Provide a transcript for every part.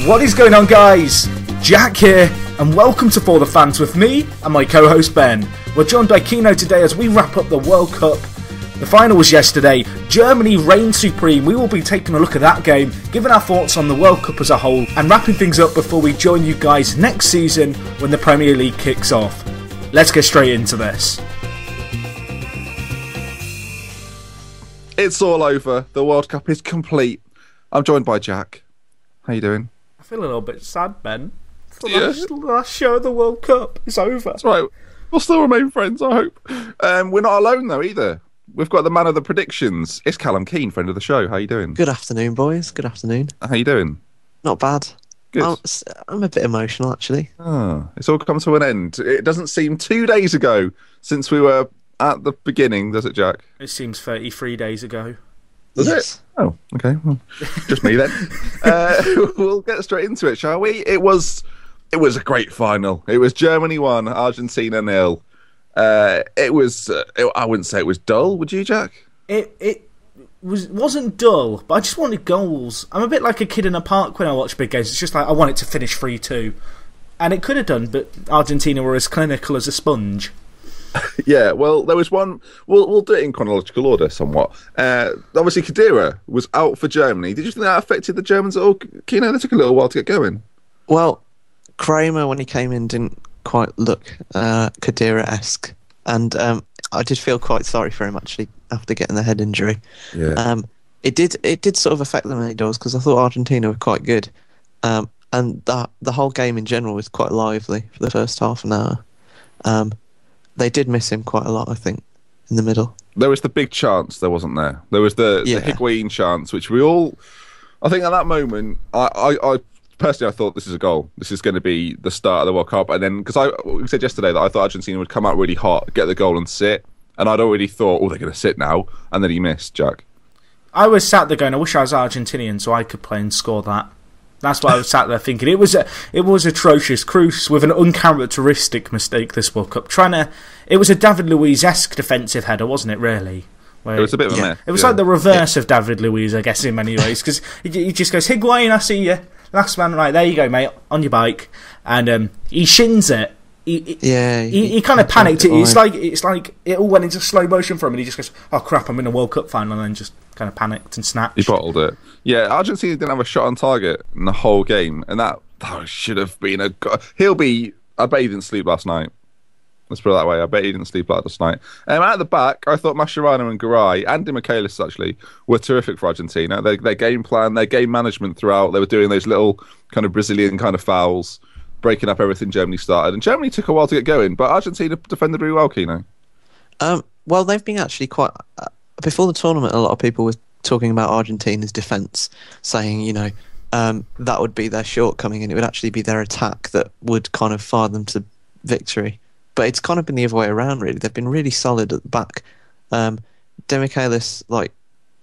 What is going on, guys? Jack here, and welcome to For the Fans with me and my co-host Ben. We're joined by Kino today as we wrap up the World Cup. The final was yesterday. Germany reigned supreme. We will be taking a look at that game, giving our thoughts on the World Cup as a whole, and wrapping things up before we join you guys next season when the Premier League kicks off. Let's get straight into this. It's all over. The World Cup is complete. I'm joined by Jack. How you doing? I feel a little bit sad, Ben. The last show of the World Cup is over. That's right. We'll still remain friends, I hope. We're not alone, though, either. We've got the man of the predictions. It's Callum Keane, friend of the show. How you doing? Good afternoon, boys. Good afternoon. How you doing? Not bad. Good. I'm a bit emotional, actually. Oh, it's all come to an end. It doesn't seem 2 days ago since we were at the beginning, does it, Jack? It seems 33 days ago. Does it? Oh, okay. Well, just me then. We'll get straight into it, shall we? It was a great final. It was Germany 1, Argentina 0. I wouldn't say it was dull, would you, Jack? It wasn't dull, but I just wanted goals. I'm a bit like a kid in a park when I watch big games. It's just like I want it to finish 3-2. And it could have done, but Argentina were as clinical as a sponge. Yeah, well, there was one. We'll do it in chronological order somewhat. Obviously, Khedira was out for Germany. Did you think that affected the Germans at all? Kino, they took a little while to get going. Well, Kramer, when he came in, didn't quite look Khedira-esque. And I did feel quite sorry for him, actually, after getting the head injury. Yeah. It did sort of affect them, indoors, because I thought Argentina were quite good. And the whole game in general was quite lively for the first half an hour. They did miss him quite a lot, I think, in the middle. There was the big chance, there wasn't there? There was the Higuain chance, which we all... I think at that moment, I personally, I thought this is a goal. This is going to be the start of the World Cup. And then, because we said yesterday that I thought Argentina would come out really hot, get the goal and sit. And I'd already thought, they're going to sit now. And then he missed, Jack. I was sat there going, I wish I was Argentinian so I could play and score that. That's what I was sat there thinking. It was atrocious. Kroos with an uncharacteristic mistake this World Cup. It was a David Luiz-esque defensive header, wasn't it, really? It was a bit of a mess. It was like the reverse of David Luiz, I guess, in many ways. Because he just goes, Higuain, I see you. Last man, right, there you go, mate, on your bike. And he shins it. He kind of panicked. It's like it all went into slow motion for him, and he just goes, "Oh crap, I'm in a World Cup final," and then just kind of panicked and snapped. He bottled it. Yeah, Argentina didn't have a shot on target in the whole game, and that should have been a. I bet he didn't sleep last night. Let's put it that way. I bet he didn't sleep last night. At the back, I thought Mascherano and Garay and Di Michaelis actually were terrific for Argentina. Their game plan, their game management throughout. They were doing those little kind of Brazilian kind of fouls, breaking up everything Germany started. And Germany took a while to get going, but Argentina defended really well, Kino. Well, they've been actually quite... before the tournament, a lot of people were talking about Argentina's defence, saying, that would be their shortcoming and it would actually be their attack that would kind of fire them to victory. But it's kind of been the other way around, really. They've been really solid at the back. Di Michaelis,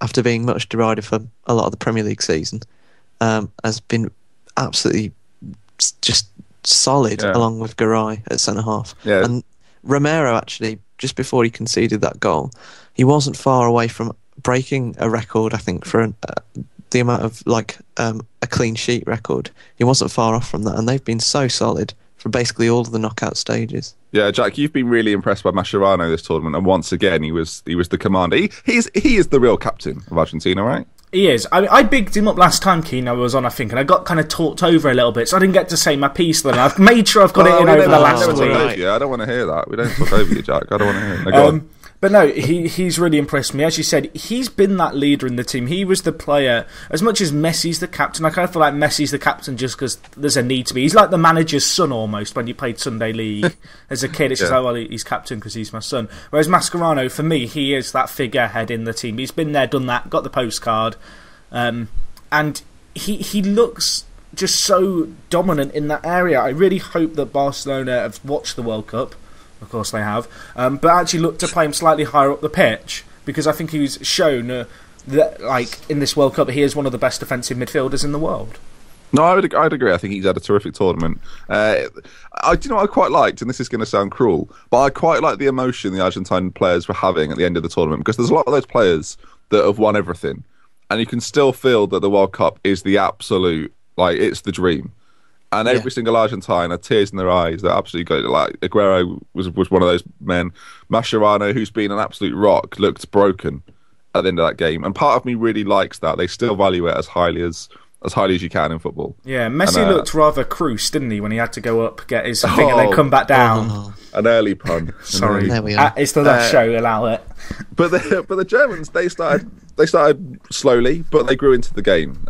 after being much derided for a lot of the Premier League season, has been absolutely just solid, along with Garay at centre-half. Yeah. And Romero, actually, just before he conceded that goal, he wasn't far away from breaking a record, I think, for the amount of, a clean sheet record. He wasn't far off from that, and they've been so solid for basically all of the knockout stages. Yeah, Jack, you've been really impressed by Mascherano this tournament, and once again, he was the commander. He is the real captain of Argentina, right? He is. I bigged him up last time Kino was on, I think, and I got kind of talked over a little bit, so I didn't get to say my piece then. I've made sure I've got it in over the last week. I don't want to hear that. We don't talk over you, Jack. I don't want to hear it. Go on. But no, he's really impressed me. As you said, he's been that leader in the team. He was the player. As much as Messi's the captain, I kind of feel like Messi's the captain just because there's a need to be. He's like the manager's son almost when you played Sunday League as a kid. It's just like, well, he's captain because he's my son. Whereas Mascherano, for me, he is that figurehead in the team. He's been there, done that, got the postcard. And he looks just so dominant in that area. I really hope that Barcelona have watched the World Cup. Of course they have, but actually look to play him slightly higher up the pitch because I think he's shown that, in this World Cup, he is one of the best defensive midfielders in the world. No, I'd agree. I think he's had a terrific tournament. Do you know what I quite liked, and this is going to sound cruel, but I quite like the emotion the Argentine players were having at the end of the tournament because there's a lot of those players that have won everything, and you can still feel that the World Cup is the absolute Like, it's the dream. And Yeah. every single Argentine had tears in their eyes. They're absolutely good. Like, Aguero was one of those men. Mascherano, who's been an absolute rock, looked broken at the end of that game. And part of me really likes that. They still value it as highly as you can in football. Yeah, Messi looked rather cruised, didn't he, when he had to go up, get his thing, and then come back down. An early pun. Sorry, there we are. It's the last show. Allow it. But the Germans, they started slowly, but they grew into the game.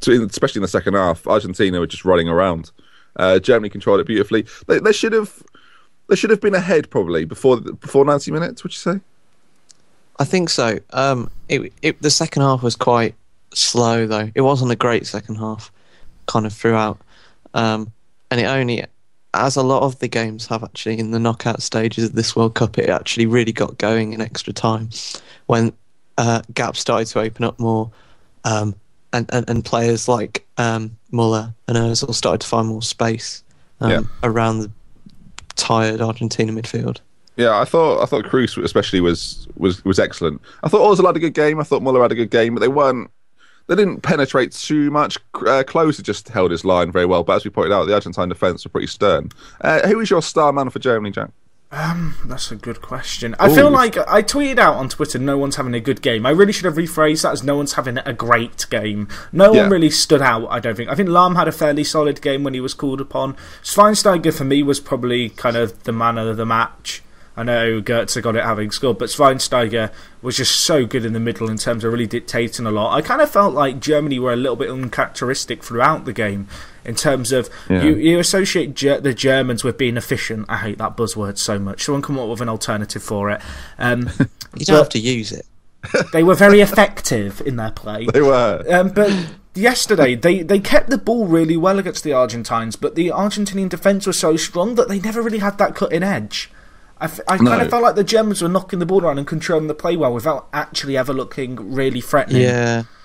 Especially in the second half, Argentina were just running around. Germany controlled it beautifully. They should have been ahead probably before 90 minutes. Would you say? I think so. The second half was quite slow, though. It wasn't a great second half, kind of throughout. And it only, as a lot of the games have actually in the knockout stages of this World Cup, it actually really got going in extra time when gaps started to open up more, and players like Muller and Ozil started to find more space around the tired Argentina midfield. Yeah, I thought Kroos especially was excellent. I thought Ozil had a good game. I thought Muller had a good game, but they didn't penetrate too much. Klose just held his line very well, but as we pointed out, the Argentine defence were pretty stern. Who is your star man for Germany, Jack? That's a good question. I feel like I tweeted out on Twitter, no one's having a good game. I really should have rephrased that as no one's having a great game. No one really stood out, I don't think. I think Lahm had a fairly solid game when he was called upon. Schweinsteiger, for me, was probably kind of the man of the match. I know Goetze got it having scored, but Schweinsteiger was just so good in the middle in terms of really dictating a lot. I kind of felt like Germany were a little bit uncharacteristic throughout the game in terms of you associate the Germans with being efficient. I hate that buzzword so much. Someone come up with an alternative for it. You don't have to use it. They were very effective in their play. They were. But yesterday, they kept the ball really well against the Argentines, but the Argentinian defence was so strong that they never really had that cutting edge. I kind of felt like the Germans were knocking the ball around and controlling the play well without actually ever looking really threatening.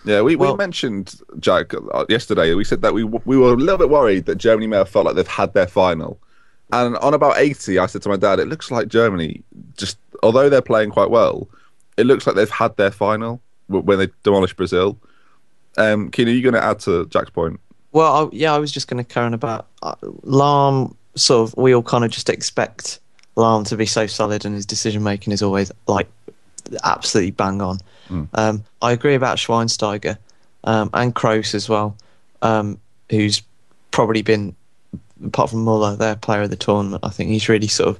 Yeah, we mentioned, Jack, yesterday. We said that we were a little bit worried that Germany may have felt like they've had their final. And on about 80, I said to my dad, it looks like Germany, just although they're playing quite well, it looks like they've had their final when they demolished Brazil. Keane, are you going to add to Jack's point? Well, I was just going to carry on about Lahm. Sort of, we all kind of just expect Lahm to be so solid, and his decision making is always like absolutely bang on. I agree about Schweinsteiger and Kroos as well, who's probably been, apart from Muller, their player of the tournament. I think he's really sort of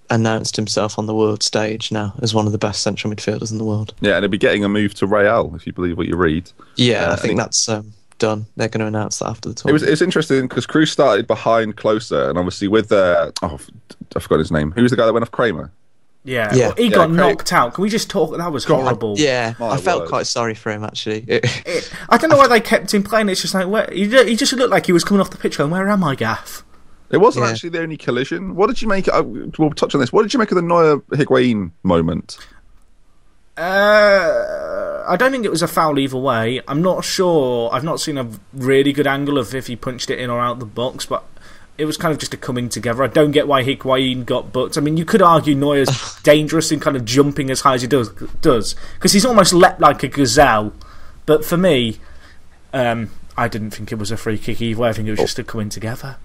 announced himself on the world stage now as one of the best central midfielders in the world. Yeah, and he'll be getting a move to Real, if you believe what you read. Yeah, I think that's done. They're going to announce that after the tournament. It's interesting because Kroos started behind Klose, and obviously with I forgot his name. Who was the guy that went off Kramer? Yeah. Well, he got knocked out. Can we just talk? That was horrible. Yeah, I felt quite sorry for him, actually. I don't know why they kept him playing. It's just like, he just looked like he was coming off the pitch going, where am I, Gaff? It wasn't actually the only collision. What did you make? We'll touch on this. What did you make of the Neuer-Higuain moment? I don't think it was a foul either way. I'm not sure. I've not seen a really good angle of if he punched it in or out the box, but it was kind of just a coming together. I don't get why Higuain got booked. I mean, you could argue Neuer's dangerous in kind of jumping as high as he does because he's almost leapt like a gazelle. But for me, I didn't think it was a free kick either. I think it was just a coming together.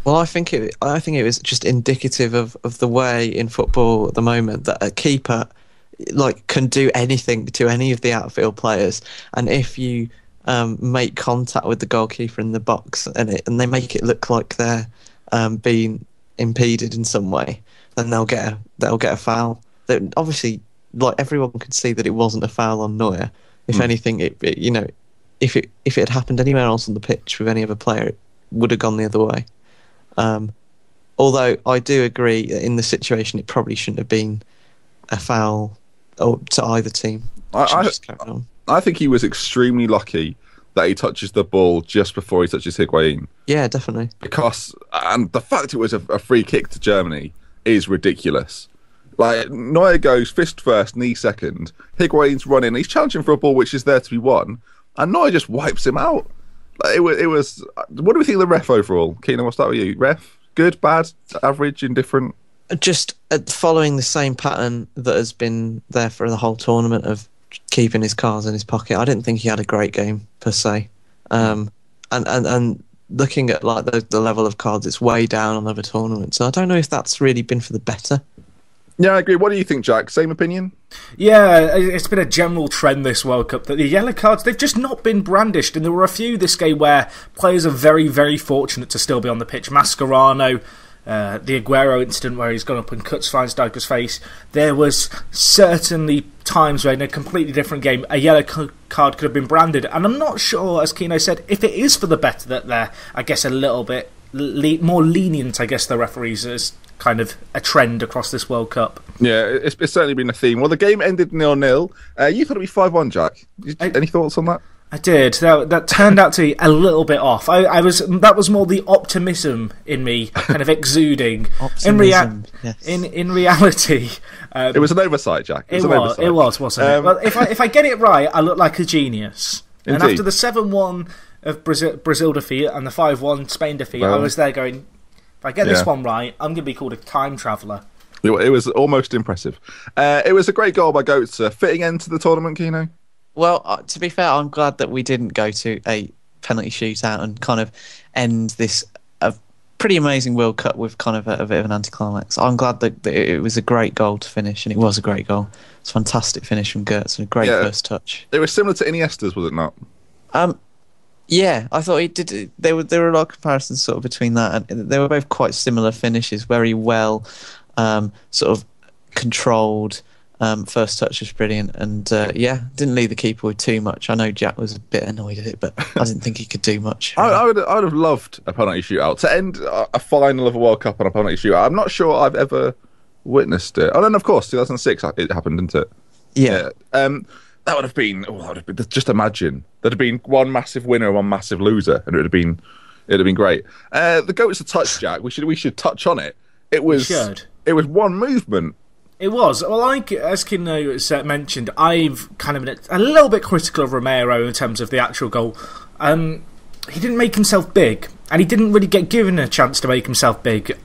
Well, I think it was just indicative of the way in football at the moment that a keeper can do anything to any of the outfield players, and if you make contact with the goalkeeper in the box and they make it look like they're being impeded in some way, then they'll get a foul. Obviously, everyone could see that it wasn't a foul on Neuer. If anything, if it had happened anywhere else on the pitch with any other player, it would have gone the other way. Although I do agree that in the situation, it probably shouldn't have been a foul to either team. I think he was extremely lucky that he touches the ball just before he touches Higuain. Yeah, definitely. And the fact it was a free kick to Germany is ridiculous. Neuer goes fist first, knee second. Higuain's running. He's challenging for a ball which is there to be won, and Neuer just wipes him out. It was. What do we think of the ref overall? Keenan, we'll start with you. Ref, good, bad, average, indifferent? Just following the same pattern that has been there for the whole tournament of keeping his cards in his pocket. I didn't think he had a great game per se, and and looking at like the level of cards, it's way down on other tournaments. So I don't know if that's really been for the better. Yeah, I agree. What do you think, Jack? Same opinion? Yeah, it's been a general trend this World Cup that the yellow cards, they've just not been brandished. And there were a few this game where players are very, very fortunate to still be on the pitch. Mascherano, the Aguero incident where he's gone up and cuts Schweinsteiger's face. There was certainly times where in a completely different game a yellow card could have been branded. And I'm not sure, as Keno said, if it is for the better that they're, I guess, a little bit more lenient, I guess, the referees is kind of a trend across this World Cup. Yeah, it's certainly been a theme. Well, the game ended 0-0. You thought it'd be 5-1, Jack. Any thoughts on that? I did. That turned out to be a little bit off. That was more the optimism in me kind of exuding. Optimism, yes. In reality, it was an oversight, Jack. It was, wasn't it? Well, if I get it right, I look like a genius. Indeed. And after the 7-1 of Brazil defeat and the 5-1 Spain defeat, I was there going, if I get this one right, I'm going to be called a time traveller. It was almost impressive. It was a great goal by Goetze. Fitting end to the tournament, Keno? Well, to be fair, I'm glad that we didn't go to a penalty shootout and kind of end this pretty amazing World Cup with kind of a bit of an anticlimax. I'm glad that it was a great goal to finish, and it was a great goal. It's a fantastic finish from Goetze and a great first touch. It was similar to Iniesta's, was it not? Yeah, I thought he did. There were a lot of comparisons sort of between that, and they were both quite similar finishes. Very well, sort of controlled. First touch was brilliant, and didn't leave the keeper with too much. I know Jack was a bit annoyed at it, but I didn't think he could do much. I would have loved a penalty shootout to end a final of a World Cup on a penalty shootout. I'm not sure I've ever witnessed it. Oh, and of course, 2006 it happened, didn't it? Yeah. That would have been. Just imagine there'd have been one massive winner and one massive loser, and it'd have been great. The Goetze touch, Jack. We should touch on it. It was one movement. It was. Well, as Kino mentioned, I've kind of been a little bit critical of Romero in terms of the actual goal. He didn't make himself big, and he didn't really get given a chance to make himself big.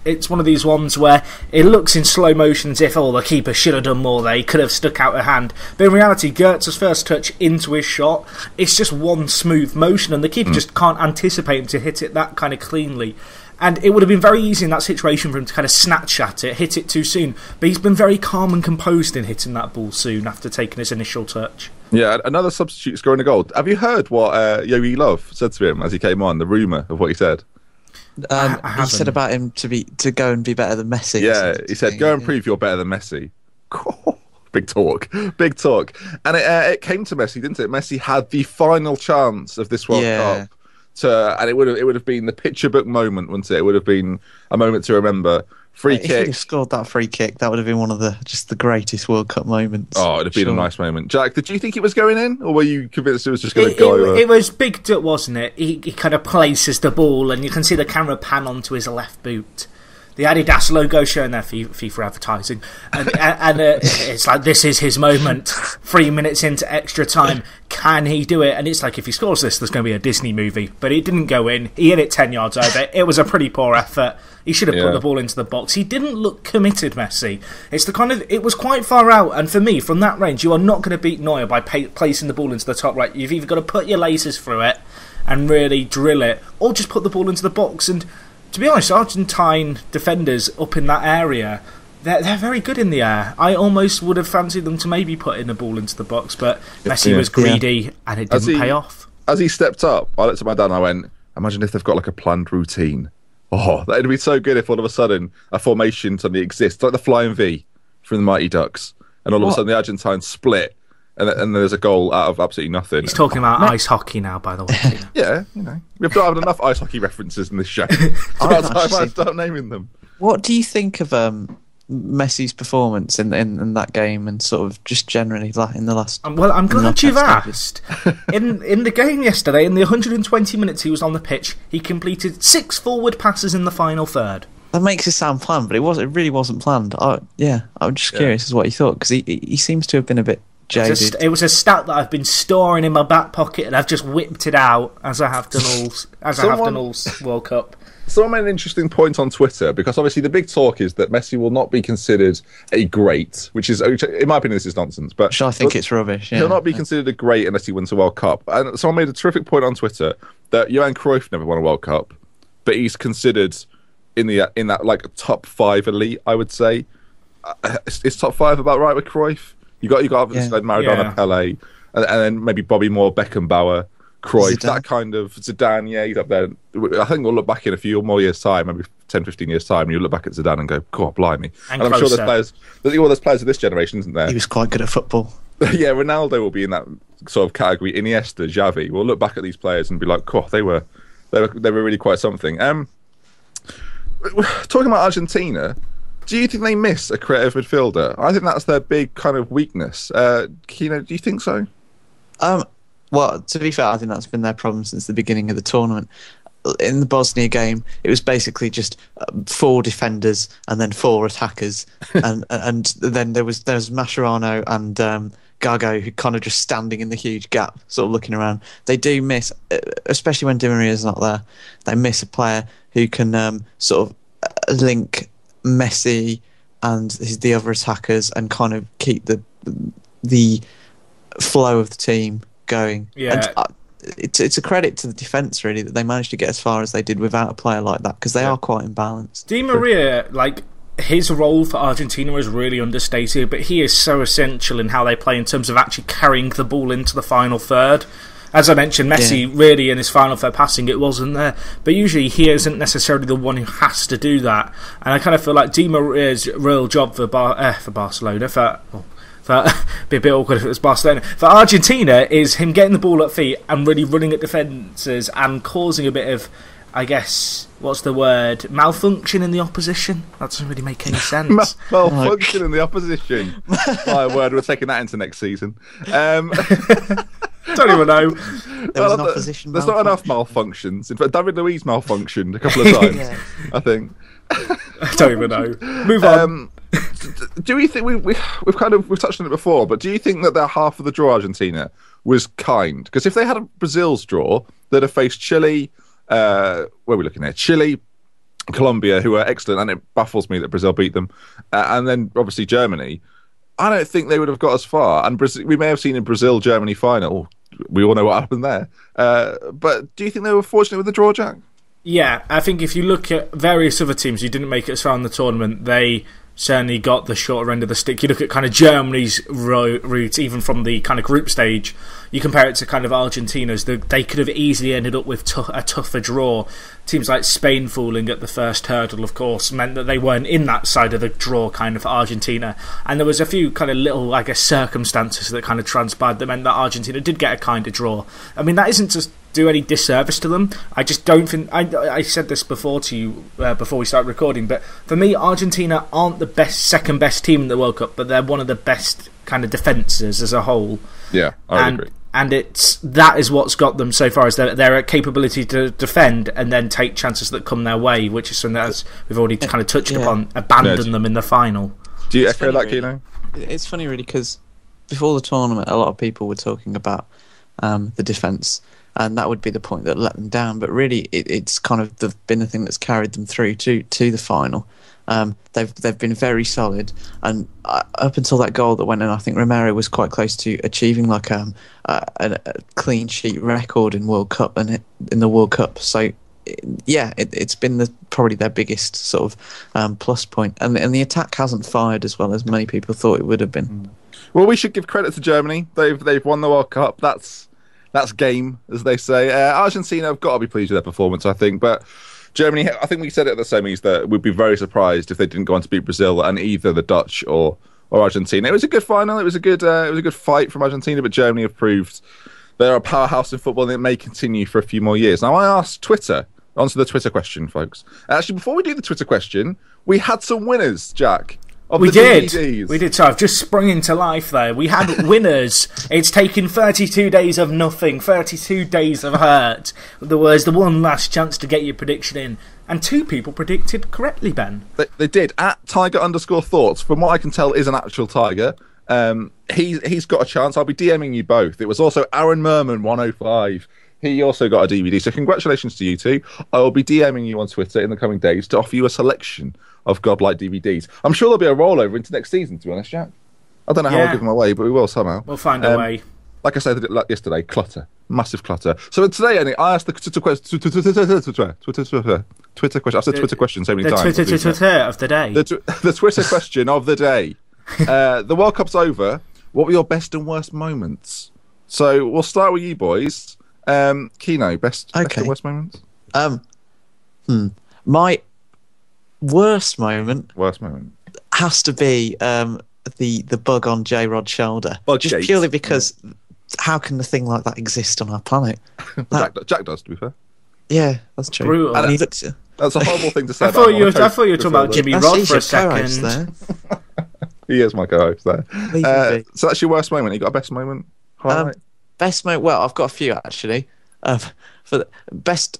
It's one of these ones where it looks in slow motion as if, the keeper should have done more there, he could have stuck out a hand. But in reality, Goetze's first touch into his shot, it's just one smooth motion, and the keeper just can't anticipate him to hit it that kind of cleanly. And it would have been very easy in that situation for him to kind of snatch at it, hit it too soon. But he's been very calm and composed in hitting that ball soon after taking his initial touch. Yeah, another substitute scoring a goal. Have you heard what Yogi Love said to him as he came on, the rumour of what he said? He said about him to go and be better than Messi. Yeah, he said, go and prove you're better than Messi. Big talk. And it came to Messi, didn't it? Messi had the final chance of this World Cup. And it would have been the picture book moment, wouldn't it? It would have been a moment to remember. Free kick. If he'd have scored that free kick, that would have been one of the greatest World Cup moments. Oh, it'd have been a nice moment. Jack, did you think it was going in, or were you convinced it was just going to go over? It was big, wasn't it? He kind of places the ball, and you can see the camera pan onto his left boot. The Adidas logo showing their FIFA advertising, and it's like, this is his moment. 3 minutes into extra time, can he do it? And it's like, if he scores this, there's going to be a Disney movie. But it didn't go in. He hit it 10 yards over. It was a pretty poor effort. He should have put the ball into the box. He didn't look committed, Messi. It was quite far out, and for me, from that range, you are not going to beat Neuer by placing the ball into the top right. You've either got to put your lasers through it and really drill it, or just put the ball into the box. And to be honest, Argentine defenders up in that area, they're very good in the air. I almost would have fancied them to maybe put in the ball into the box, but Messi was greedy and it didn't pay off. As he stepped up, I looked at my dad and I went, imagine if they've got like a planned routine. Oh, that'd be so good if all of a sudden a formation suddenly exists, like the Flying V from the Mighty Ducks, and all of a sudden the Argentines split. And there's a goal out of absolutely nothing. He's talking about ice hockey now, by the way. Yeah, we've not had enough ice hockey references in this show. I might start naming them. What do you think of Messi's performance in that game, and sort of just generally in the last? Well, I'm glad you've asked. in the game yesterday, in the 120 minutes he was on the pitch, he completed 6 forward passes in the final third. That makes it sound planned, but it really wasn't planned. I'm just curious as what he thought, because he seems to have been a bit jaded. It was a stat that I've been storing in my back pocket, and I've just whipped it out as I have done all World Cup. Someone made an interesting point on Twitter, because obviously the big talk is that Messi will not be considered a great, which in my opinion, this is nonsense. But I think it's rubbish. Yeah. He'll not be considered a great unless he wins a World Cup. And someone made a terrific point on Twitter that Johan Cruyff never won a World Cup, but he's considered in that like top 5 elite, I would say. Is top 5 about right with Cruyff? You got obviously Maradona, Pele, and then maybe Bobby Moore, Beckenbauer, Cruyff, Zidane. That kind of Zidane, yeah, he's up there. I think we'll look back in a few more years' time, maybe 10, 15 years' time, and you'll look back at Zidane and go, God, blimey. And I'm sure there's players of this generation, isn't there? He was quite good at football. Yeah, Ronaldo will be in that sort of category. Iniesta, Xavi. We'll look back at these players and be like, God, they were really quite something. Talking about Argentina, do you think they miss a creative midfielder? I think that's their big kind of weakness. Kino, do you think so? Well, to be fair, I think that's been their problem since the beginning of the tournament. In the Bosnia game, it was basically just 4 defenders and then 4 attackers, and then there was Mascherano and Gago, who kind of just standing in the huge gap, sort of looking around. They do miss, especially when Di Maria's not there, they miss a player who can sort of link Messi and the other attackers and kind of keep the flow of the team going. Yeah. And, it's a credit to the defence, really, that they managed to get as far as they did without a player like that, because they are quite imbalanced. Di Maria, like, his role for Argentina is really understated, but he is so essential in how they play in terms of actually carrying the ball into the final third. As I mentioned, Messi really in his final third passing, it wasn't there, but usually he isn't necessarily the one who has to do that. And I kind of feel like Di Maria's real job for Barcelona, be a bit awkward if it was Barcelona. For Argentina, is him getting the ball at feet and really running at defences and causing a bit of, I guess, what's the word? Malfunction in the opposition? That doesn't really make any sense. Malfunction in the opposition. My word, we're taking that into next season. Don't even know. There was an opposition. There's not enough malfunctions. In fact, David Luiz malfunctioned a couple of times, I think. I don't even know. Move on. Do we think we've touched on it before? But do you think that their half of the draw, Argentina, was kind? Because if they had a Brazil's draw, they'd have faced Chile. Where are we looking at? Chile, Colombia, who are excellent, and it baffles me that Brazil beat them. And then obviously Germany. I don't think they would have got as far. And we may have seen a Brazil-Germany final. We all know what happened there. But do you think they were fortunate with the draw, Jack? Yeah, I think if you look at various other teams who didn't make it as far in the tournament, they certainly got the shorter end of the stick. You look at kind of Germany's route, even from the kind of group stage, you compare it to kind of Argentina's, they could have easily ended up with a tougher draw. Teams like Spain falling at the first hurdle, of course, meant that they weren't in that side of the draw kind of for Argentina. And there was a few kind of little, I guess, circumstances that kind of transpired that meant that Argentina did get a kind of draw. I mean, that isn't just do any disservice to them. I just don't think... I said this before to you, before we started recording, but for me, Argentina aren't the second best team in the World Cup, but they're one of the best kind of defences as a whole. Yeah, I agree. And that is what's got them so far, is their capability to defend and then take chances that come their way, which is something that, as we've already kind of touched upon, abandon them in the final. Do you echo that, Kino? It's funny, really, because before the tournament, a lot of people were talking about the defence, and that would be the point that let them down. But really, it's kind of been the thing that's carried them through to the final. They've been very solid, and up until that goal that went in, I think Romero was quite close to achieving like a clean sheet record in World Cup and in the World Cup. So yeah, it's been probably their biggest sort of plus point, and the attack hasn't fired as well as many people thought it would have been. Well, we should give credit to Germany. They've won the World Cup. That's game, as they say. Argentina have got to be pleased with their performance, I think, but Germany, I think we said it at the semis that we'd be very surprised if they didn't go on to beat Brazil and either the Dutch or Argentina. It was a good final. It was a good fight from Argentina, but Germany have proved they're a powerhouse in football, and it may continue for a few more years. Now, I asked Twitter, onto the Twitter question, folks. Actually, before we do the Twitter question, we had some winners, Jack. We did. So I've just sprung into life there. We had winners. It's taken 32 days of nothing, 32 days of hurt. There was the one last chance to get your prediction in, and 2 people predicted correctly, Ben. They did. At Tiger_thoughts, from what I can tell, is an actual Tiger. He's got a chance. I'll be DMing you both. It was also Aaron Merman 105. he also got a DVD. So congratulations to you two. I will be DMing you on Twitter in the coming days to offer you a selection of godlike DVDs. I'm sure there'll be a rollover into next season, to be honest, Jack. I don't know how I'll give them away, but we will somehow. We'll find a way. Like I said yesterday, clutter. Massive clutter. So today, Annie, I asked the Twitter question. I've said Twitter question so many times. The Twitter of the day. The Twitter question of the day. The World Cup's over. What were your best and worst moments? So we'll start with you boys. Kino, best and worst moments? My worst moment has to be the bug on J-Rod's shoulder. Just purely because how can a thing like that exist on our planet? Jack does, to be fair. Yeah, that's true. Brutal. And that's a horrible thing to say. I thought you were talking about Jimmy Rod for a second. He is my co-host there. So that's your worst moment. You got a best moment? Best moment? Well, I've got a few actually. For the best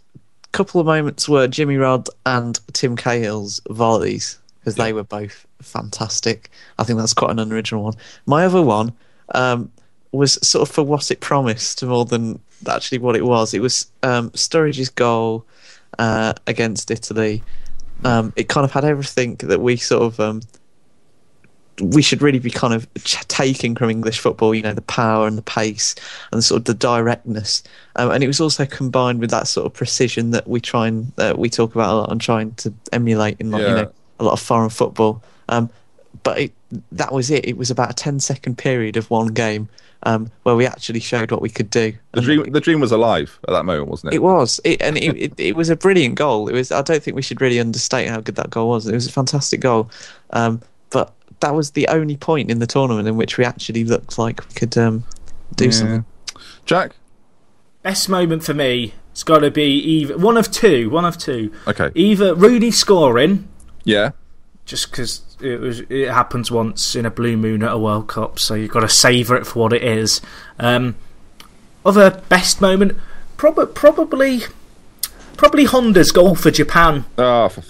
couple of moments were Jimmy Rod and Tim Cahill's volleys, because they were both fantastic. I think that's quite an unoriginal one. My other one was sort of for what it promised more than actually what it was. It was Sturridge's goal against Italy. It kind of had everything that we sort of we should really be kind of taking from English football, you know, the power and the pace and sort of the directness. And it was also combined with that sort of precision that we try and we talk about a lot and trying to emulate in, like, you know, a lot of foreign football. But that was it. It was about a 10-second period of one game where we actually showed what we could do. The dream was alive at that moment, wasn't it? It was. It was a brilliant goal. It was. I don't think we should really understate how good that goal was. It was a fantastic goal. But that was the only point in the tournament in which we actually looked like we could do something. Jack? Best moment for me, it's got to be either one of two. Okay. Either Rooney scoring. Yeah. Just because it happens once in a blue moon at a World Cup, so you've got to savour it for what it is. Other best moment, probably Honda's goal for Japan.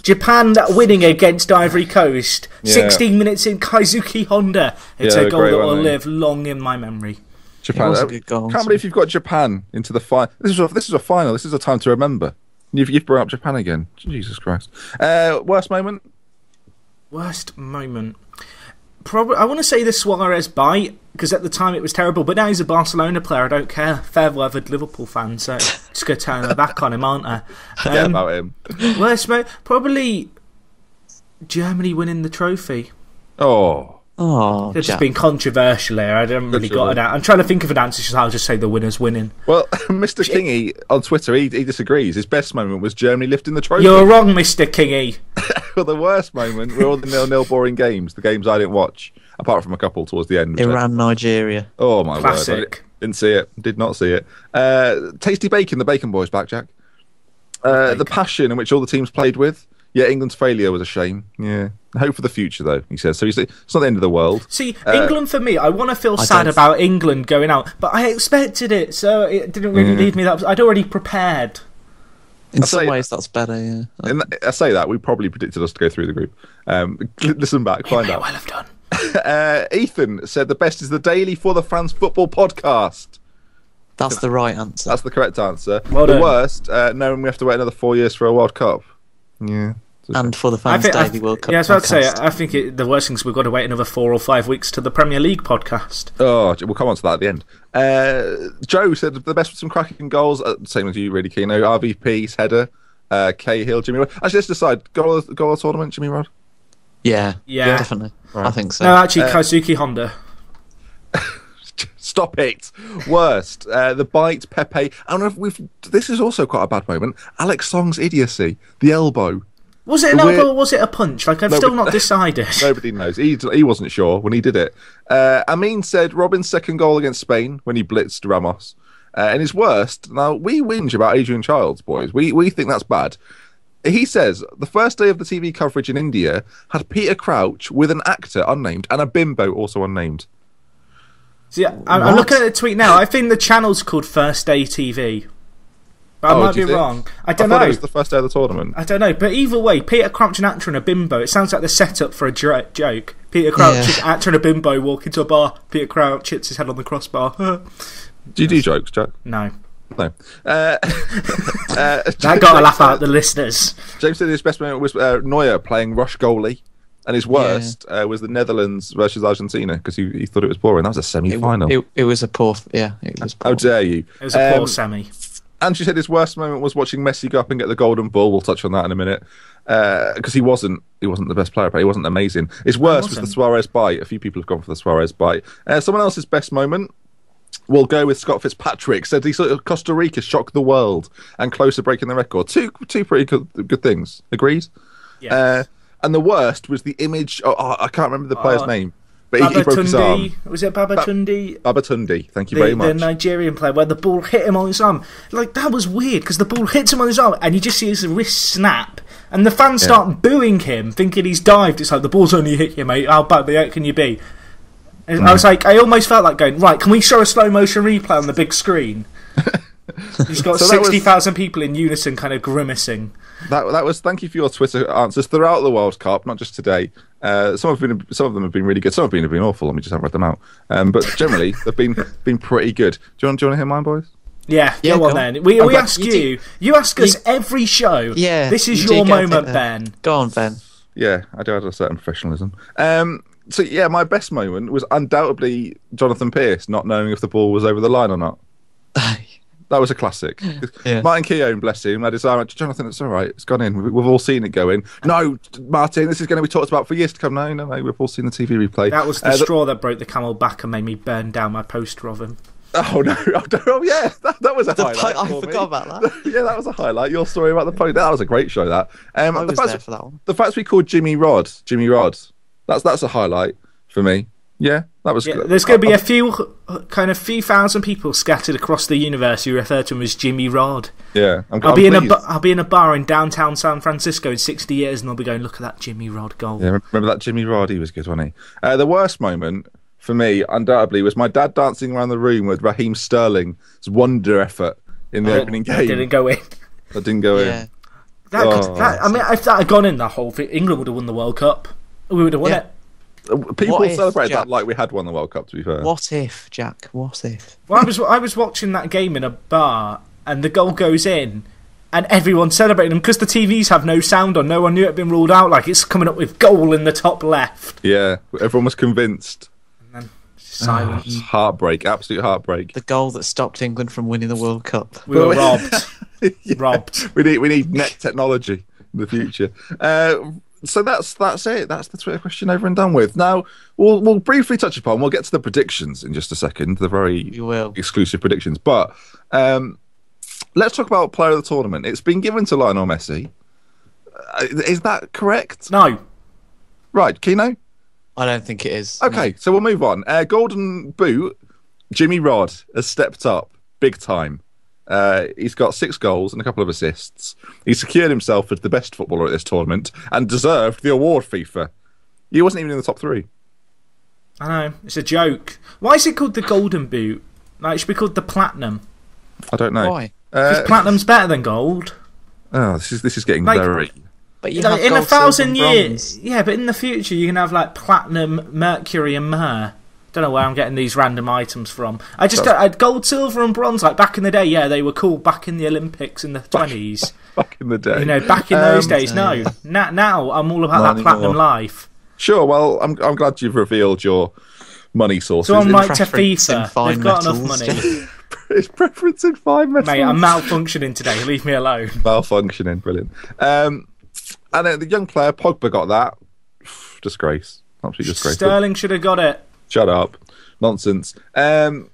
Japan winning against Ivory Coast. 16 minutes in, Kaisuke Honda. It's a goal that will live long in my memory. Japan. Was a good goal. Can't believe you've got Japan into the final. This is a final. This is a time to remember. You've brought up Japan again. Jesus Christ. Worst moment? Worst moment. Probably, I want to say the Suarez bite, because at the time it was terrible, but now he's a Barcelona player. I don't care. Fair-weathered Liverpool fan, so just going to turn my back on him, aren't I? Forget about him. Worst moment? Probably Germany winning the trophy. It's just been controversial here. I haven't really got it out. I'm trying to think of an answer, so I'll just say the winner's winning. Well, Mr. Kingy on Twitter, he disagrees. His best moment was Germany lifting the trophy. You're wrong, Mr. Kingy. Well, the worst moment were all the 0-0 boring games, the games I didn't watch, apart from a couple towards the end. Iran, Nigeria. Oh, my Classic. word. Didn't see it. Did not see it. Tasty Bacon, the Bacon Boys back, Jack. The passion in which all the teams played with. Yeah, England's failure was a shame. Yeah. Hope for the future, though, he says. So it's not the end of the world. See, England, for me, I want to feel sad about England going out, but I expected it, so it didn't really leave me that. I'd already prepared. In some ways, that's better, yeah. I say that. We probably predicted us to go through the group. Listen back, find out. Well have done. Ethan said the best is the daily ForTheFans football podcast. That's the right answer. That's the correct answer. Well the worst, knowing we have to wait another 4 years for a World Cup. Yeah. And for the fans' daily World Cup. Yeah, I was about to say, I think the worst thing is we've got to wait another 4 or 5 weeks to the Premier League podcast. Oh, we'll come on to that at the end. Joe said the best with some cracking goals. Same as you, really, Kino. RVP's header, Cahill, Jimmy Rod. Actually, let's decide. Goal of the tournament, Jimmy Rod? Yeah, definitely. Right. I think so. No, actually, Kaisuke Honda. Stop it. Worst, the bite, Pepe. This is also quite a bad moment. Alex Song's idiocy, the elbow. Was it an elbow or was it a punch? I've still not decided. Nobody knows. He wasn't sure when he did it. Amin said Robin's second goal against Spain when he blitzed Ramos. And his worst, now we whinge about Adrian Childs, boys. We think that's bad. He says the first day of the TV coverage in India had Peter Crouch with an actor unnamed and a bimbo also unnamed. See, I'm looking at the tweet now. I think the channel's called First Day TV. But I might be wrong. I don't know. It was the first day of the tournament. I don't know. But either way, Peter Crouch, an actor and a bimbo. It sounds like the setup for a joke. Peter Crouch, actor and a bimbo, walk into a bar. Peter Crouch hits his head on the crossbar. Do you do jokes, Jack? No. No. That got a laugh out the listeners. James said his best moment was Neuer playing rush goalie, and his worst was the Netherlands versus Argentina because he thought it was boring. That was a semi-final. It was a poor. Yeah, it was poor. How dare you? It was a poor semi. And she said his worst moment was watching Messi go up and get the golden ball. We'll touch on that in a minute because he wasn't the best player, but he wasn't amazing. His worst was the Suarez bite. A few people have gone for the Suarez bite. Someone else's best moment. We'll go with Scott Fitzpatrick. Said he sort of Costa Rica shocked the world and close to breaking the record. Two pretty good things. Agreed? Yeah. And the worst was the image. I can't remember the player's name. But he broke his arm. Was it Babatunde? Babatunde, thank you very much. The Nigerian player, where the ball hit him on his arm. Like, that was weird, because the ball hits him on his arm, and you just see his wrist snap, and the fans start booing him, thinking he's dived. It's like, the ball's only hit you, mate. How bad can you be? And I was like, I almost felt like going, right, can we show a slow-motion replay on the big screen? He's got 60,000 people in unison kind of grimacing. That was. Thank you for your Twitter answers throughout the World Cup, not just today. Some of them have been really good. Some have been awful, and we just haven't read them out. But generally, they've been pretty good. Do you want to hear mine, boys? Yeah, go on then. We ask you. You ask us every show. Yeah, this is your moment, Ben. Go on, Ben. Yeah, I do have a certain professionalism. So yeah, my best moment was undoubtedly Jonathan Pearce not knowing if the ball was over the line or not. That was a classic. Yeah. Martin Keown, bless him, had his arm. Jonathan, it's all right. It's gone in. We've all seen it go in. No, Martin, this is going to be talked about for years to come. No, we've all seen the TV replay. That was the straw that broke the camel back and made me burn down my poster of him. Oh, no. Oh, yeah. That was a highlight. I forgot about that. Yeah, that was a highlight. Your story about the post. That was a great show, that. I was there for that one. The fact we called Jimmy Rod, that's a highlight for me. Yeah, that was good. There's going to be a few thousand people scattered across the universe who refer to him as Jimmy Rod. Yeah, I'll be in a bar in downtown San Francisco in 60 years and they'll be going, look at that Jimmy Rod goal. Yeah, remember that Jimmy Rod? He was good, wasn't he? The worst moment for me, undoubtedly, was my dad dancing around the room with Raheem Sterling's wonder effort in the opening game. That didn't go in. That didn't go in. I mean, if that had gone in, the whole thing, England would have won the World Cup. We would have won it. People celebrate that like we had won the World Cup, to be fair. What if, Jack? What if? Well, I was watching that game in a bar, and the goal goes in, and everyone's celebrating them because the TVs have no sound on. No one knew it had been ruled out. Like, it's coming up with goal in the top left. Yeah, everyone was convinced. And then silence. Heartbreak, absolute heartbreak. The goal that stopped England from winning the World Cup. We were robbed. Robbed. We need net technology in the future. So that's it. That's the Twitter question over and done with. Now we'll briefly touch upon. We'll get to the predictions in just a second. The very exclusive predictions. But let's talk about player of the tournament. It's been given to Lionel Messi. Is that correct? No. Right, Kino? I don't think it is. Okay, so we'll move on. Golden Boot. Jimmy Rod has stepped up big time. He's got 6 goals and a couple of assists. He's secured himself as the best footballer at this tournament and deserved the award, FIFA. He wasn't even in the top 3. I know, it's a joke. Why is it called the Golden Boot? Like, it should be called the Platinum. I don't know. Why? Because Platinum's better than gold. Oh, this is getting very... But you have in gold, 1,000 years, bronze. yeah. But in the future, you can have like platinum, mercury, and myrrh. Don't know where I'm getting these random items from. I had gold, silver, and bronze. Like back in the day, yeah, they were cool. Back in the Olympics in the 20s. Back in the day, back in those days. No, now I'm all about that platinum life. Sure. Well, I'm glad you've revealed your money sources. So I'm like to FIFA. They've got enough money. His preference in fine metals. Mate, I'm malfunctioning today. Leave me alone. Malfunctioning, brilliant. And then the young player Pogba got that. Disgrace. Absolute disgrace. Sterling should have got it. Shut up. Nonsense. And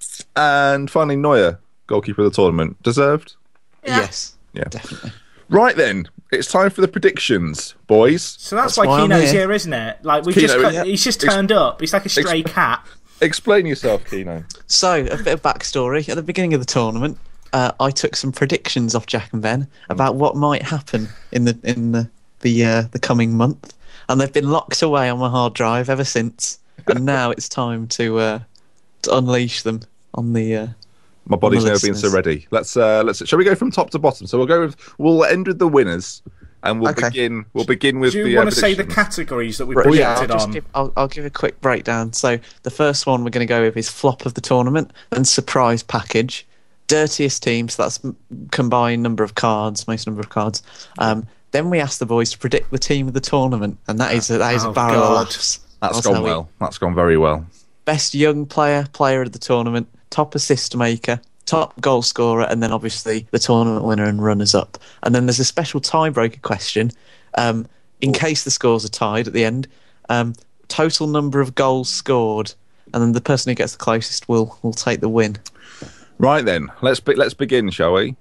finally, Neuer, goalkeeper of the tournament. Deserved? Yeah. Yes. Yeah. Definitely. Right then, it's time for the predictions, boys. So that's why Kino's here, isn't it? Like he's just turned up. He's like a stray cat. Explain yourself, Kino. So, a bit of backstory. At the beginning of the tournament, I took some predictions off Jack and Ben about what might happen in the coming month, and they've been locked away on my hard drive ever since. And now it's time to unleash them on the. My body's never been so ready. Let's. Shall we go from top to bottom? So we'll end with the winners, and we'll begin with. Do you want to say the categories that we projected on? I'll give a quick breakdown. So the first one we're going to go with is flop of the tournament and surprise package, dirtiest team, so that's combined number of cards, most number of cards. Then we asked the boys to predict the team of the tournament, and that is a barrel of laughs. That's gone well. That's gone very well. Best young player of the tournament, top assist maker, top goal scorer, and then obviously the tournament winner and runners-up. And then there's a special tiebreaker question, in case the scores are tied at the end. Total number of goals scored, and then the person who gets the closest will take the win. Right then, let's begin, shall we?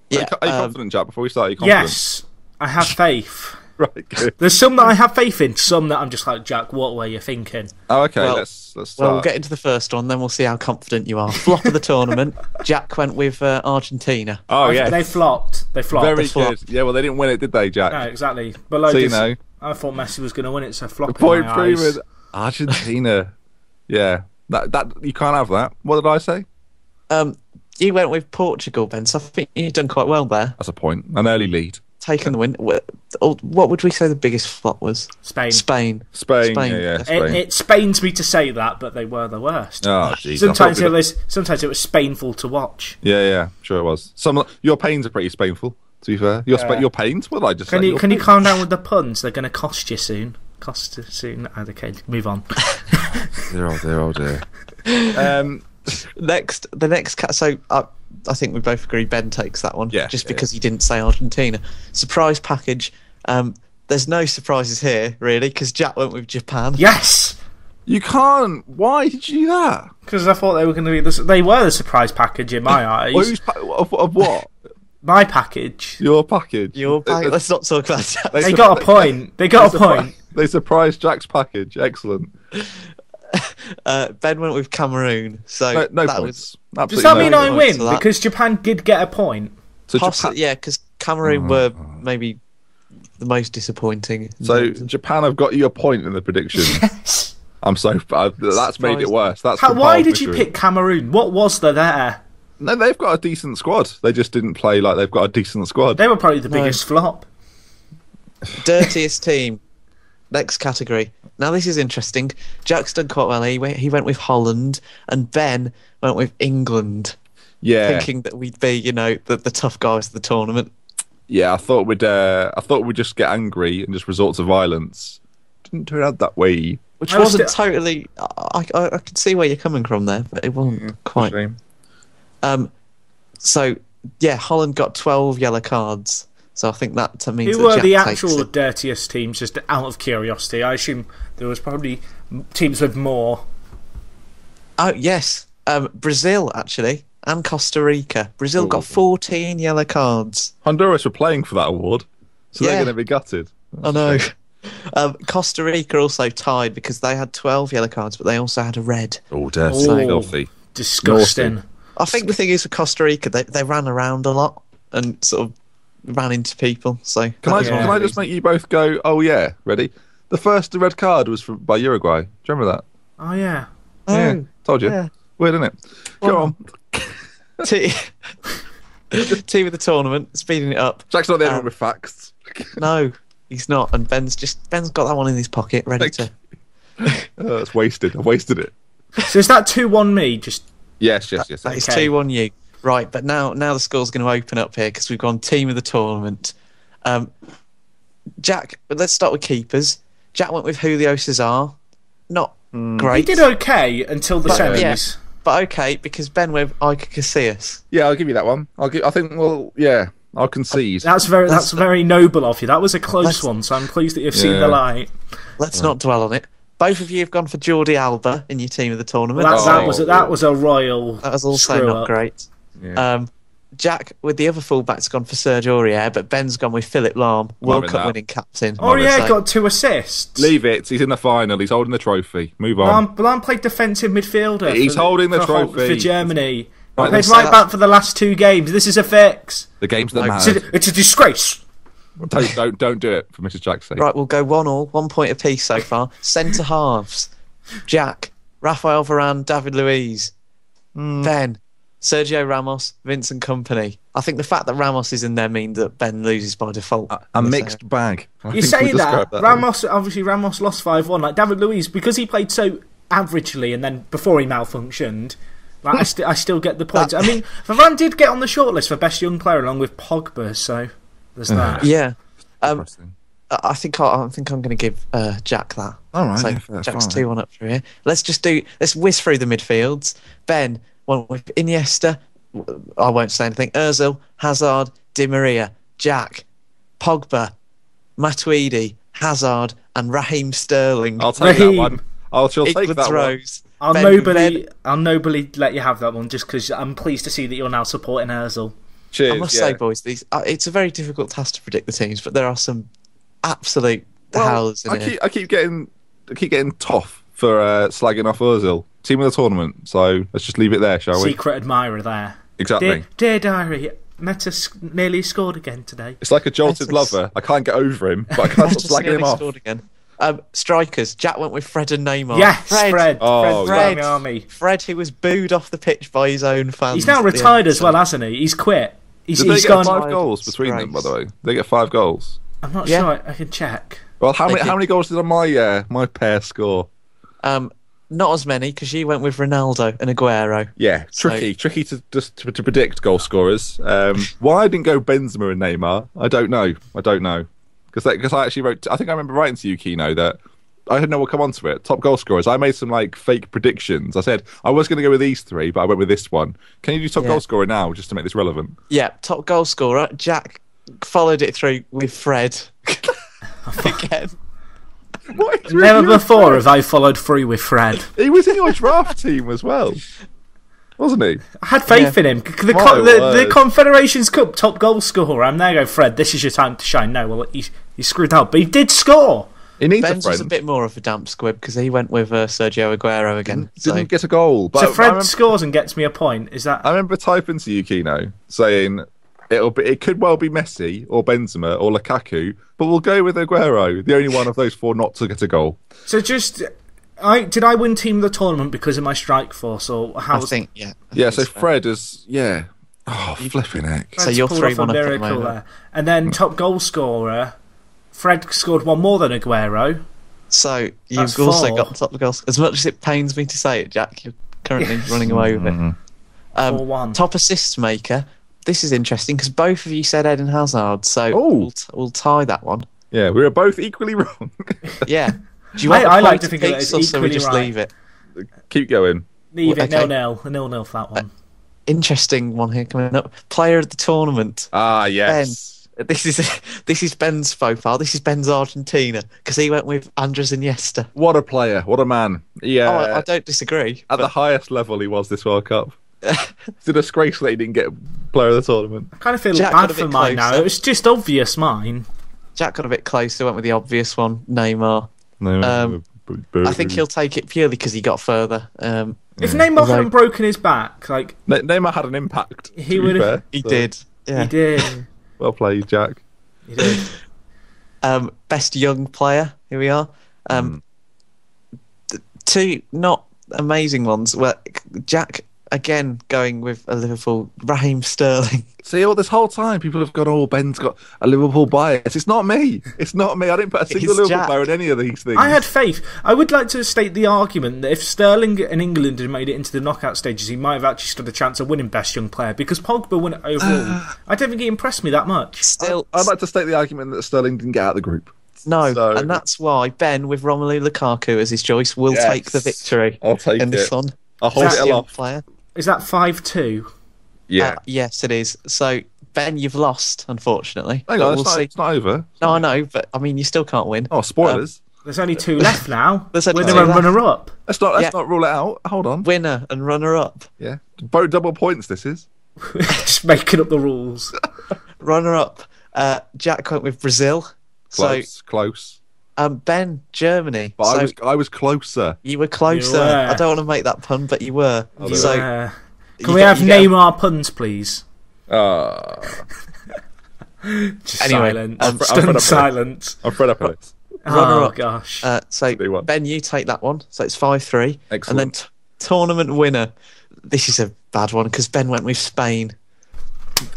Yeah. Are you confident, Jack? Before we start, are you confident? Yes, I have faith. Right, good. There's some that I have faith in, some that I'm just like, Jack, what were you thinking? Oh, okay, Well, let's start. Well, we'll get into the first one, then we'll see how confident you are. Flop of the tournament, Jack went with Argentina. Oh, yeah. They flopped. Very They flopped. good. Yeah, well, they didn't win it, did they, Jack? No, exactly. But So, you know. I thought Messi was going to win it, so flop Point in my eyes. proven. Argentina. Yeah. That you can't have that. What did I say? You went with Portugal, Ben, so I think you've done quite well there. That's a point. An early lead. Taking the win. What would we say the biggest flop was? Spain. Spain. Spain. Yeah, Spain. It Spains me to say that, but they were the worst. Oh, jeez. Sometimes it was Spainful to watch. Yeah, sure it was. Your pains are pretty Spainful, to be fair. Your pains? What did I just say? Can you calm down with the puns? They're going to cost you soon. Okay, move on. Oh dear. The next cat. So I think we both agree Ben takes that one. Yeah, just because he didn't say Argentina. Surprise package. There's no surprises here really because Jack went with Japan. Yes, You can't. Why did you do that? because I thought they were going to be. They were the surprise package in my eyes. Of what? My package. Your package. Let's not talk about that. They got a point. They got a point. They surprised Jack's package. Excellent. Ben went with Cameroon. So No that points. was Does that mean I points win? for that. Because Japan did get a point. So yeah, because Cameroon were maybe the most disappointing. Japan have got you a point in the prediction. Yes. I'm so bad. That's made it worse. That's Why did you pick Cameroon? What was there? No, they've got a decent squad. They just didn't play like they've got a decent squad. They were probably the biggest flop. Dirtiest team. Next category. Now this is interesting. Jack's done quite well. He went with Holland, and Ben went with England. Yeah, Thinking that we'd be, the tough guys of the tournament. yeah. I thought we'd just get angry and just resort to violence. Didn't turn out that way. Which wasn't totally. I could see where you're coming from there, but it wasn't quite. Shame. So yeah, Holland got 12 yellow cards. So I think that means Who that were Jack the takes actual it. dirtiest teams? Just out of curiosity, I assume there was probably teams with more. Oh yes, Brazil actually, and Costa Rica. Brazil got 14 yellow cards. Honduras were playing for that award, so they're Yeah. going to be gutted. I know. Costa Rica also tied because they had 12 yellow cards, but they also had a red. Oh, dirty, Oh. filthy. Disgusting. Naughty. I think the thing is with Costa Rica, they ran around a lot and sort of ran into people. So Can I just make you both go? Oh yeah, ready? The first red card was by Uruguay. Do you remember that? Oh yeah. Yeah, told you. yeah. Weird, isn't it? Go on. Team of the tournament, speeding it up. Jack's not the only one with facts. No, he's not, and Ben's got that one in his pocket, ready to. Oh, it's wasted. I've wasted it. So is that 2-1 me? Just Yes. It's Okay. 2-1 you. Right, but now the score's going to open up here because we've gone team of the tournament. Jack, let's start with keepers. Jack went with Julio Cesar. Not he great. did okay until the But, semis. yeah. But okay, because Ben went with Iker Casillas. Yeah, I'll give you that one. I'll concede. That's very noble of you. That was a close Let's- one, so I'm pleased that you've seen Yeah. the light. Let's not dwell on it. Both of you have gone for Jordi Alba in your team of the tournament. That was a royal. That was also screw not up. great. Yeah. Jack, with the other fullbacks, gone for Serge Aurier, but Ben's gone with Philip Lahm, World in Cup that. winning captain. Oh yeah, So- got 2 assists. Leave it. He's in the final. He's holding the trophy. Move on. Blanc played defensive midfielder. He's holding the trophy. for Germany. Right, Played let's say right that- back for the last 2 games. This is a fix. The game's that It's matters. it's a disgrace. Don't do it for Mrs. Jack's sake. Right, we'll go 1-1, 1 point apiece so far. Centre halves. Jack, Rafael Varane, David Luiz. Ben, Sergio Ramos, Vincent Kompany. I think the fact that Ramos is in there means that Ben loses by default. A mixed bag. You say that Ramos lost 5-1. Like David Luiz, because he played so averagely and then before he malfunctioned, Like, I still get the points. I mean, Varane did get on the shortlist for best young player along with Pogba, so there's that. Yeah. I think I'm going to give Jack that. All right, So Jack's 2-1 up through here. Let's whiz through the midfields. Ben went with Iniesta. I won't say anything. Ozil, Hazard, Di Maria, Jack, Pogba, Matuidi, Hazard, and Raheem Sterling. I'll take that one. She'll take that Rose. one. I'll nobly let you have that one just because I'm pleased to see that you're now supporting Ozil. Cheers. I must say, boys, it's a very difficult task to predict the teams, but there are some absolute howls in here. I keep getting tough for slagging off Ozil. Team of the tournament. So let's just leave it there, shall we? Secret admirer there. Exactly. Dear diary, Meta nearly scored again today. It's like a jolted lover. I can't get over him, but I can't stop slagging him off. Scored again. Strikers. Jack went with Fred and Neymar. Yes, Fred. Oh, Fred, Army. Fred, who was booed off the pitch by his own fans. He's now retired as well, hasn't he? He's quit. Did they get 5 goals between them, by the way? They get 5 goals. I'm not sure. I can check. Well, how many goals did my pair score? Not as many, because you went with Ronaldo and Aguero. Yeah, tricky to predict goal scorers. Why I didn't go Benzema and Neymar, I don't know. Because I actually wrote. I think I remember writing to you, Kino, that I had no one come onto it. Top goal scorers. I made some fake predictions. I said I was going to go with these 3, but I went with this one. Can you do top goal scorer now, just to make this relevant? Yeah, top goal scorer. Jack followed it through with Fred again. Never before have I followed through with Fred. He was in your draft team as well, wasn't he? I had faith in him. The Confederations Cup top goal scorer. I'm there. Go, Fred. This is your time to shine. No, well, he screwed up, but he did score. He needs Ben's was a bit more of a damp squib because he went with Sergio Aguero again. Didn't get a goal. But so Fred scores and gets me a point. Is that? I remember typing to you, Kino, saying it could well be Messi or Benzema or Lukaku, but we'll go with Aguero, the only one of those 4 not to get a goal. So did I win team of the tournament because of my strike force, or how? I think yeah. So Fred is Oh, flipping heck! So you're 3-1 up at the moment. There. And then top goal scorer, Fred scored 1 more than Aguero. So you've also got top goals. As much as it pains me to say it, Jack, you're currently running away with it. 4-1. Top assist maker. This is interesting because both of you said Eden Hazard, so we'll tie that one. Yeah, we were both equally wrong. Yeah. Do you want I like to think that it's equally we just right. leave it? Keep going. Leave it, okay. 0-0. A 0-0 for that one. Interesting one here coming up. Player of the tournament. Ah, yes. Ben, this is Ben's profile. This is Ben's Argentina because he went with Andres Iniesta. What a player! What a man! Yeah, I don't disagree. At the highest level he was this World Cup. It's a disgrace that he didn't get player of the tournament. I kind of feel bad for mine now. It was just obvious mine. Jack got a bit closer, went with the obvious one, Neymar. I think he'll take it purely because he got further. If Neymar hadn't broken his back, Neymar had an impact. He would have. He did. Yeah. He did. Well played, Jack. He did. Best young player. Here we are. 2 not amazing ones. Well, Jack again going with a Liverpool, Raheem Sterling. See, all this whole time people have gone, Ben's got a Liverpool bias. It's not me. I didn't put a single Liverpool player in any of these things. I had faith. I would like to state the argument that if Sterling and England had made it into the knockout stages, he might have actually stood a chance of winning best young player because Pogba won it overall. I don't think he impressed me that much. Still, I'd like to state the argument that Sterling didn't get out of the group. No, and that's why Ben with Romelu Lukaku as his choice will take the victory. I'll take in this one. I'll hold it aloft. Player. Is that 5-2? Yeah. Yes, it is. So, Ben, you've lost, unfortunately. Hang on, it's not over. No, I know, but I mean, you still can't win. Oh, spoilers. There's only 2 left now. There's only winner and runner-up. Let's not rule it out. Hold on. Winner and runner-up. Yeah. Both double points, this is. Just making up the rules. Runner-up. Jack went with Brazil. Close. Ben, Germany. But I was closer. You were closer. I don't want to make that pun, but you were. Can we have Neymar puns, please? Just anyway, silence. Stunned silence. I'm fed up on it. Oh, gosh. So, Ben, you take that one. So it's 5-3. Excellent. And then tournament winner. This is a bad one because Ben went with Spain.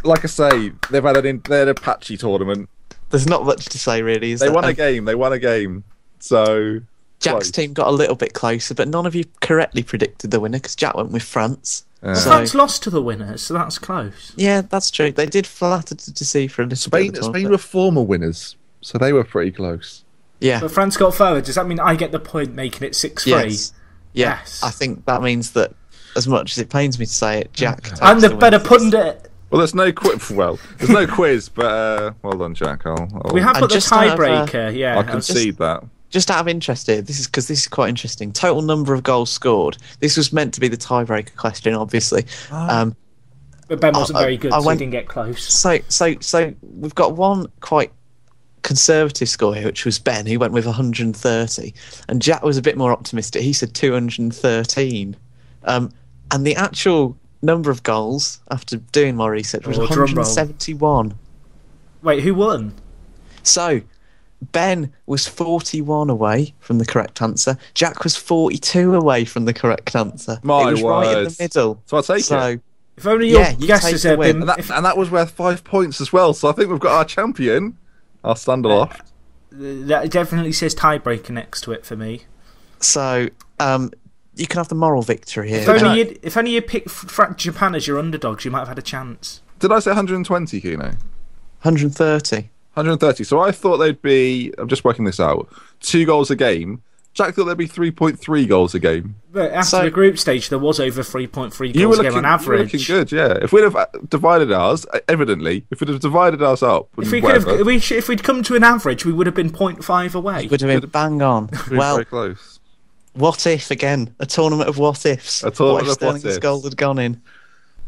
Like I say, they had a patchy tournament. There's not much to say, really. Is They won a game. So Jack's team got a little bit closer, but none of you correctly predicted the winner because Jack went with France. Well, France lost to the winners, so that's close. Yeah, that's true. They did flatter to deceive for a little bit. Spain were former winners, so they were pretty close. Yeah. But France got further. Does that mean I get the point making it 6-3? Yes. Yeah. Yes. I think that means that, as much as it pains me to say it, Jack. I'm the better pundit. Well, there's no quiz. Well, there's no quiz, but well done, Jack. We have got the tiebreaker. Yeah, I concede that. Just out of interest here, this is quite interesting. Total number of goals scored. This was meant to be the tiebreaker question, obviously. But Ben wasn't very good, so he didn't get close. So we've got one quite conservative score here, which was Ben, who went with 130, and Jack was a bit more optimistic. He said 213, and the actual number of goals after doing my research was 171. Wait, who won? So Ben was 41 away from the correct answer. Jack was 42 away from the correct answer. My it was right in the middle. So I'll take it. If only your guesses had been... And that was worth 5 points as well, so I think we've got our champion. I'll stand aloft. That definitely says tiebreaker next to it for me. So, you can have the moral victory here. If only you picked Japan as your underdogs, you might have had a chance. Did I say 120, Kino? 130. 130. So I thought they'd be, I'm just working this out, 2 goals a game. Jack thought there'd be 3.3 goals a game. But after the group stage, there was over 3.3 goals a game on average. You were looking good, yeah. If we'd have divided ours, evidently, if we'd have divided ours up... If we'd come to an average, we would have been 0.5 away. Would have been bang on. Well, very close. What if, again? A tournament of what ifs. A tournament of what ifs. Gold had gone in.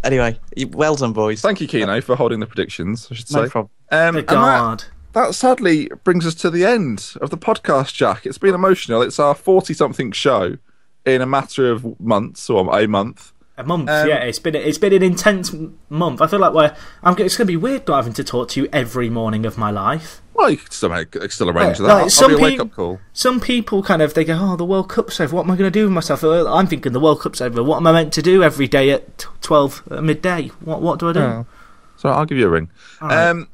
Anyway, well done, boys. Thank you, Kino, for holding the predictions, I should say. No problem. The guard. That sadly brings us to the end of the podcast, Jack. It's been emotional. It's our 40-something show in a matter of months, or a month. A month, yeah. It's been an intense month. I feel like it's going to be weird not having to talk to you every morning of my life. Well, you could still arrange that. I'll be a wake-up call. Some people they go, oh, the World Cup's over. What am I going to do with myself? I'm thinking the World Cup's over. What am I meant to do every day at 12 at midday? What do I do? Oh. So I'll give you a ring. Right.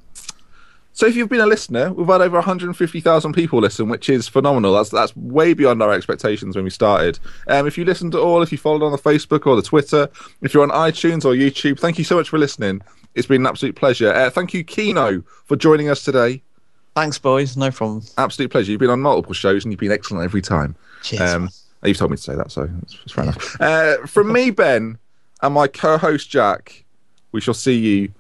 So if you've been a listener, we've had over 150,000 people listen, which is phenomenal. That's way beyond our expectations when we started. If you listened at all, if you followed on the Facebook or the Twitter, if you're on iTunes or YouTube, thank you so much for listening. It's been an absolute pleasure. Thank you, Kino, for joining us today. Thanks, boys. No problem. Absolute pleasure. You've been on multiple shows and you've been excellent every time. Cheers. You've told me to say that, so it's fair enough. From me, Ben, and my co-host, Jack, we shall see you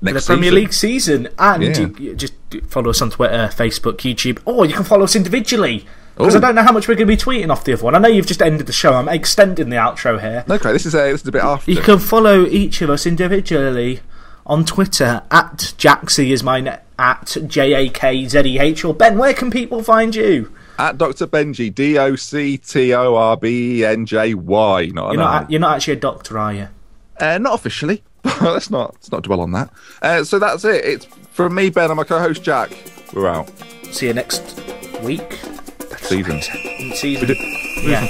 next Premier League season. And you just follow us on Twitter, Facebook, YouTube, or you can follow us individually. Because I don't know how much we're going to be tweeting off the other one. I know you've just ended the show. I'm extending the outro here. Okay, this is a bit after. You can follow each of us individually on Twitter. At Jaxie is mine, at JAKZEH. Or Ben, where can people find you? At Dr. Benji, DOCTORBENJY. You're not actually a doctor, are you? Not officially. let's not dwell on that. So that's it. It's from me, Ben, and my co-host Jack. We're out. See you next week. Season. Yeah.